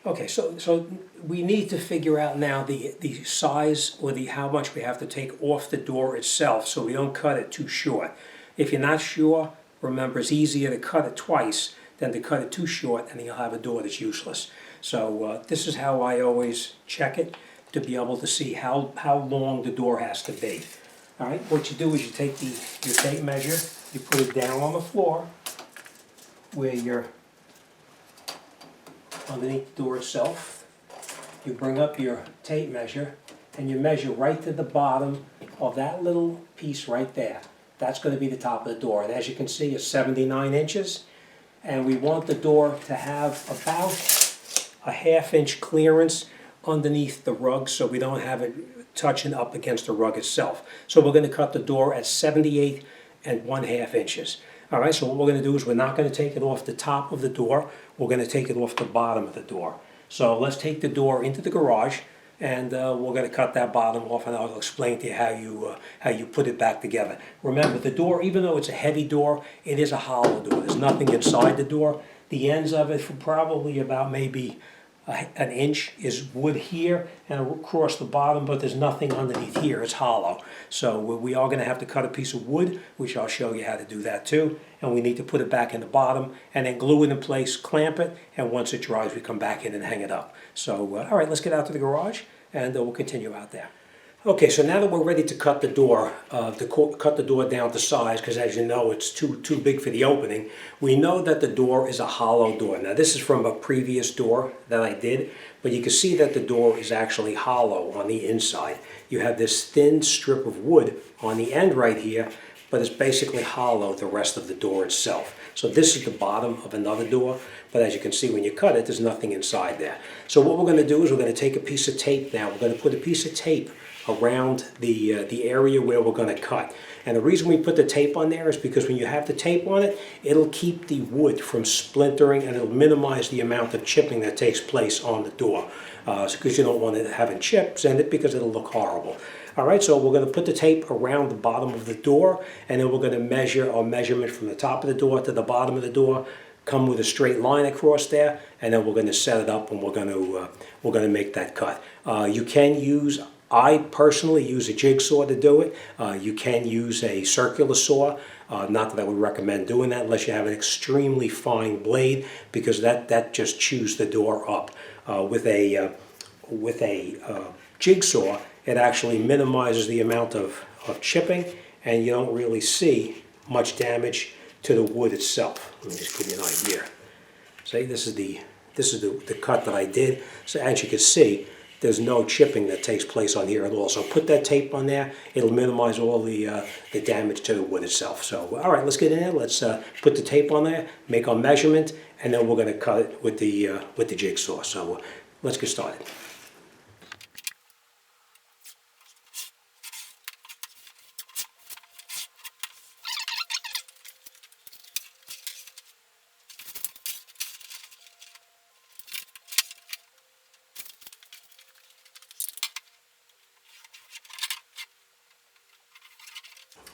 Okay, so we need to figure out now the size or how much we have to take off the door itself so we don't cut it too short. If you're not sure, remember it's easier to cut it twice than to cut it too short and you'll have a door that's useless. So this is how I always check it to be able to see how long the door has to be. All right, what you do is you take your tape measure, you put it down on the floor where you're underneath the door itself. You bring up your tape measure and you measure right to the bottom of that little piece right there. That's going to be the top of the door, and as you can see it's 79 inches, and we want the door to have about a ½ inch clearance underneath the rug so we don't have it touching up against the rug itself. So we're going to cut the door at 78 1/2 inches. All right, so what we're going to do is we're not going to take it off the top of the door, we're going to take it off the bottom of the door. So let's take the door into the garage, and we're going to cut that bottom off, and I'll explain to you how you put it back together. Remember, the door, even though it's a heavy door, it is a hollow door. There's nothing inside the door. The ends of it, for probably about maybe an inch, is wood here and across the bottom, but there's nothing underneath here. It's hollow. So we are going to have to cut a piece of wood, which I'll show you how to do that too. And we need to put it back in the bottom and then glue it in place, clamp it, and once it dries, we come back in and hang it up. So, all right, let's get out to the garage and we'll continue out there. Okay, so now that we're ready to cut the door, cut the door down to size, because as you know, it's too big for the opening. We know that the door is a hollow door. Now, this is from a previous door that I did, but you can see that the door is actually hollow on the inside. You have this thin strip of wood on the end right here, but it's basically hollow the rest of the door itself. So this is the bottom of another door, but as you can see when you cut it, there's nothing inside there. So what we're going to do is we're going to take a piece of tape now. We're going to put a piece of tape around the area where we're going to cut. And the reason we put the tape on there is because when you have the tape on it, it'll keep the wood from splintering and it'll minimize the amount of chipping that takes place on the door. Because you don't want it having chips in it because it'll look horrible. All right, so we're going to put the tape around the bottom of the door, and then we're going to measure our measurement from the top of the door to the bottom of the door, come with a straight line across there, and then we're going to set it up and we're going to make that cut. You can use, I personally use a jigsaw to do it. You can use a circular saw. Not that I would recommend doing that unless you have an extremely fine blade, because that just chews the door up. With a jigsaw, it actually minimizes the amount of chipping, and you don't really see much damage to the wood itself. Let me just give you an idea. See, this is the cut that I did. So as you can see, there's no chipping that takes place on here at all. So put that tape on there. It'll minimize all the damage to the wood itself. So all right, let's get in there. Let's put the tape on there, make our measurement, and then we're going to cut it with the jigsaw. So let's get started.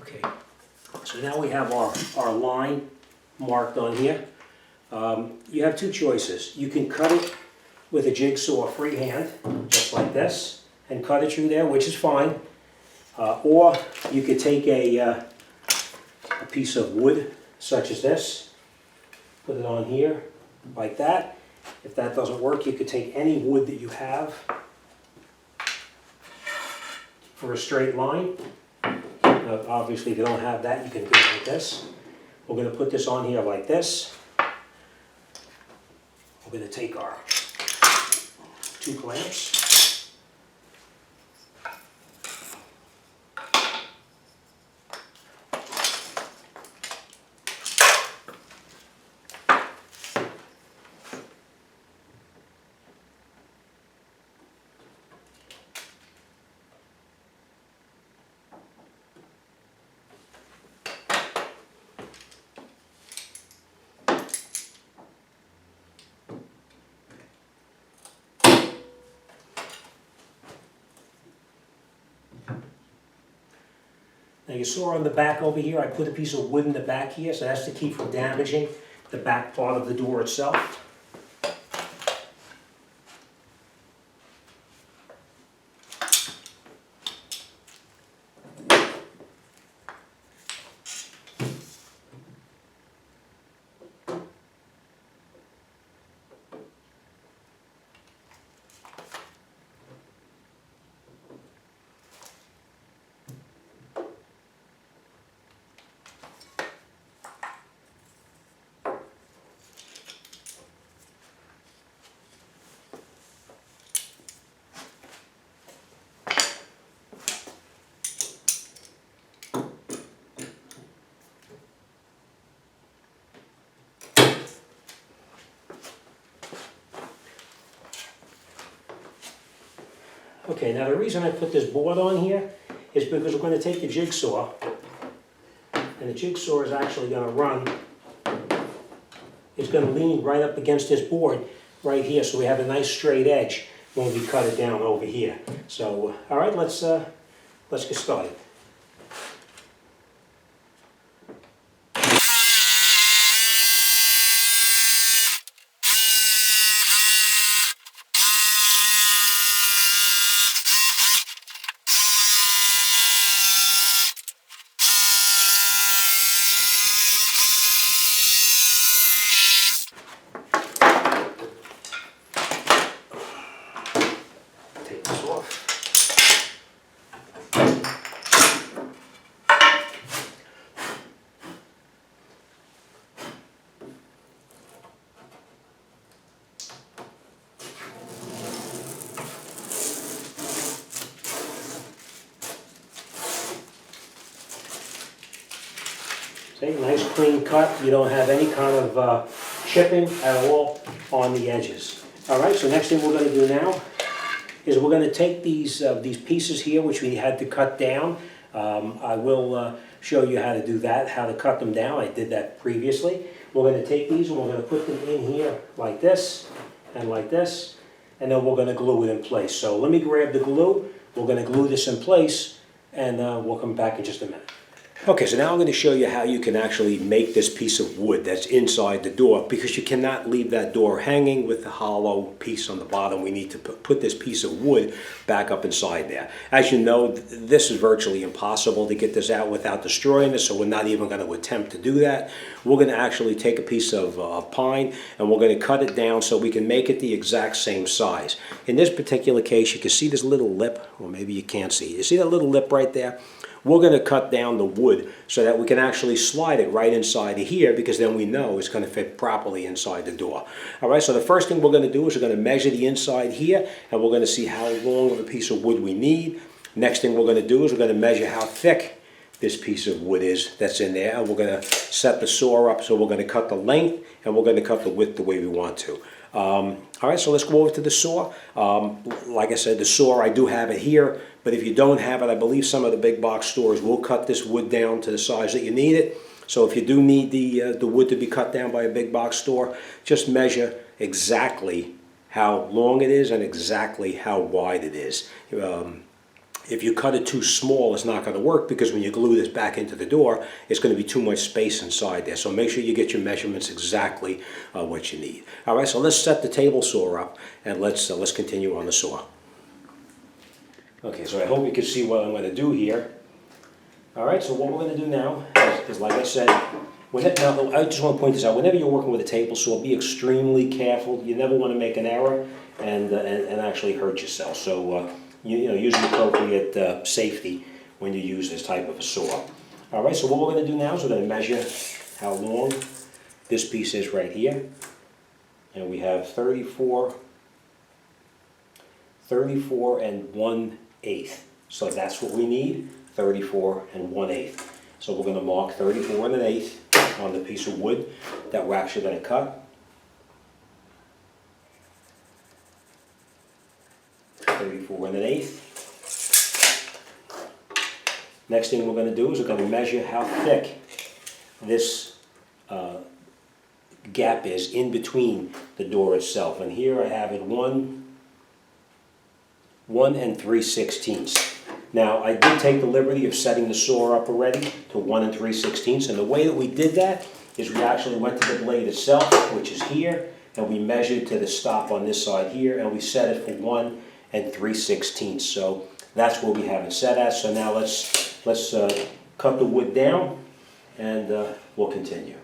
Okay, so now we have our line marked on here. You have two choices. You can cut it with a jigsaw freehand, just like this, and cut it through there, which is fine. Or you could take a piece of wood, such as this, put it on here, like that. If that doesn't work, you could take any wood that you have for a straight line. Obviously, if you don't have that, you can do it like this. We're going to put this on here like this. We're going to take our 2 clamps. Now you saw on the back over here, I put a piece of wood in the back here, so that's to keep from damaging the back part of the door itself. Okay, now the reason I put this board on here is because we're going to take the jigsaw, and the jigsaw is actually going to run, it's going to lean right up against this board right here, so we have a nice straight edge when we cut it down over here. So, all right, let's get started. Take this off. See, nice clean cut. You don't have any kind of chipping at all on the edges. All right, so next thing we're going to do now is we're going to take these pieces here, which we had to cut down. I will show you how to do that, how to cut them down. I did that previously. We're going to take these and we're going to put them in here like this, and then we're going to glue it in place. So let me grab the glue. We're going to glue this in place, and we'll come back in just a minute. Okay, so now I'm going to show you how you can actually make this piece of wood that's inside the door, because you cannot leave that door hanging with the hollow piece on the bottom. We need to put this piece of wood back up inside there. As you know, this is virtually impossible to get this out without destroying it, so we're not even going to attempt to do that. We're going to actually take a piece of pine and we're going to cut it down so we can make it the exact same size. In this particular case, you can see this little lip, or maybe you can't see. You see that little lip right there? We're going to cut down the wood so that we can actually slide it right inside of here, because then we know it's going to fit properly inside the door. All right, so the first thing we're going to do is we're going to measure the inside here, and we're going to see how long of a piece of wood we need. Next thing we're going to do is we're going to measure how thick this piece of wood is that's in there, and we're going to set the saw up, so we're going to cut the length and we're going to cut the width the way we want to. All right, so let's go over to the saw. Like I said, the saw, I do have it here, but if you don't have it, I believe some of the big box stores will cut this wood down to the size that you need it. So if you do need the wood to be cut down by a big box store, just measure exactly how long it is and exactly how wide it is. If you cut it too small, it's not going to work, because when you glue this back into the door, it's going to be too much space inside there. So make sure you get your measurements exactly what you need. All right, so let's set the table saw up, and let's continue on the saw. Okay, so I hope you can see what I'm going to do here. All right, so what we're going to do now is, like I said, now I just want to point this out. Whenever you're working with a table saw, be extremely careful. You never want to make an error and actually hurt yourself. So use the appropriate safety when you use this type of a saw. All right, so what we're going to do now is we're going to measure how long this piece is right here. And we have 34 and 1/8. So that's what we need, 34 and 1/8. So we're going to mark 34 and 1/8 on the piece of wood that we're actually going to cut. 34 and 1/8. Next thing we're going to do is we're going to measure how thick this gap is in between the door itself. And here I have it 1 3/16. Now I did take the liberty of setting the saw up already to 1 3/16, and the way that we did that is we actually went to the blade itself, which is here, and we measured to the stop on this side here, and we set it for 1 3/16. So that's where we have it set at. So now let's cut the wood down, and we'll continue.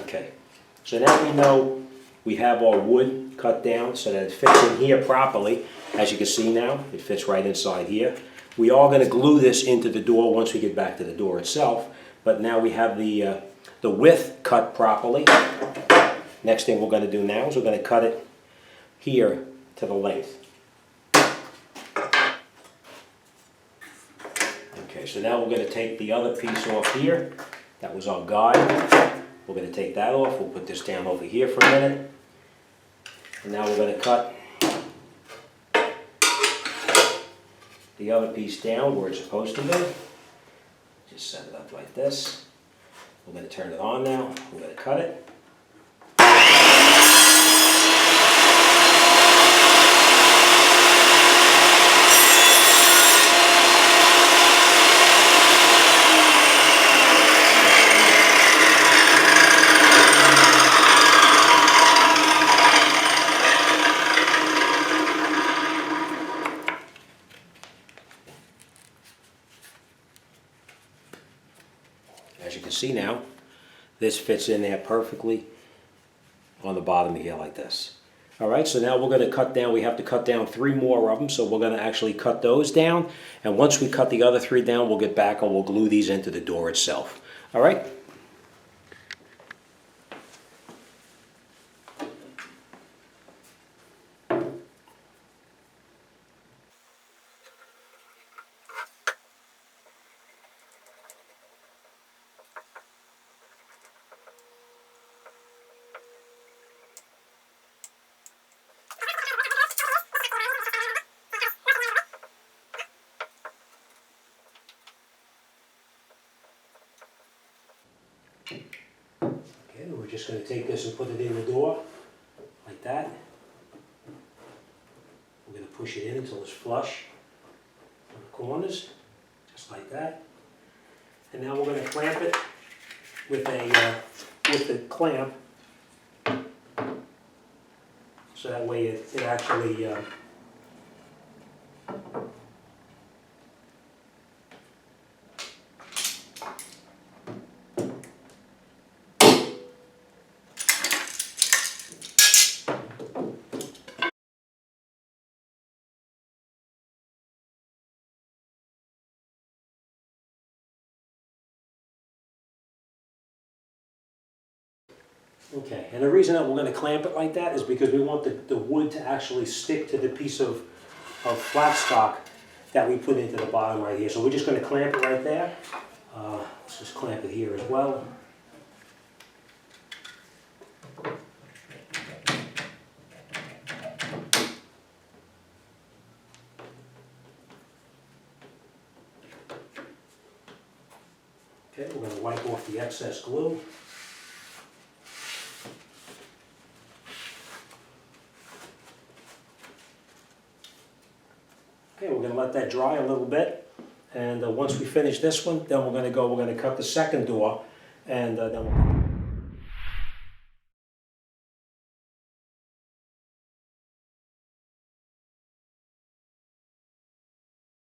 Okay, so now we know we have our wood cut down so that it fits in here properly. As you can see now, it fits right inside here. We are going to glue this into the door once we get back to the door itself, but now we have the width cut properly. Next thing we're going to do now is we're going to cut it here to the length. Okay, so now we're going to take the other piece off here. That was our guide. We're going to take that off. We'll put this down over here for a minute. And now we're going to cut the other piece down where it's supposed to be. Just set it up like this. We're going to turn it on now. We're going to cut it. As you can see now, this fits in there perfectly on the bottom here like this. All right, so now we're going to cut down, we have to cut down 3 more of them, so we're going to actually cut those down, and once we cut the other 3 down, we'll get back and we'll glue these into the door itself. All right? Okay, we're just going to take this and put it in the door, like that. We're going to push it in until it's flush on the corners, just like that. And now we're going to clamp it with the clamp, so that way it actually okay, and the reason that we're going to clamp it like that is because we want the wood to actually stick to the piece of flat stock that we put into the bottom right here. So we're just going to clamp it right there. Let's just clamp it here as well. Okay, we're going to wipe off the excess glue. Okay, we're going to let that dry a little bit, and once we finish this one, then we're going to cut the second door, and then we'll